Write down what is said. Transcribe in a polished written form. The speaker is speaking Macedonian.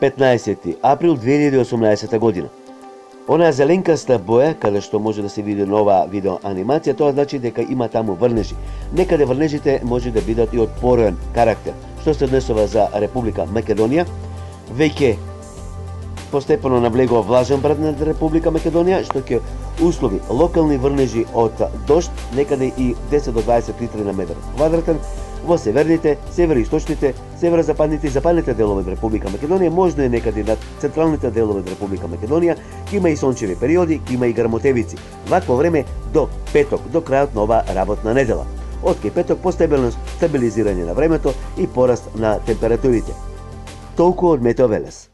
15. април 2018 година. Онаа зеленкаста боја, каде што може да се види нова видеоанимација, тоа значи дека има таму врнежи. Некаде врнежите може да бидат и од пороен карактер. Што се однесува за Република Македонија, веќе постепено наблегува влажен брат на Република Македонија, што ќе услови локални врнежи од дожд, некаде и 10 до 20 литри на метар квадратен, во северните, североисточните, северозападните и западните делови на Република Македонија, можно е некаде на централните делови на Република Македонија, ќе има и сончеви периоди, ќе има и грмотевици. Вакво време до петок, до крајот на ова работна недела. Од кај петок постепено стабилизирање на времето и пораст на температурите. Толку од Метео Велес.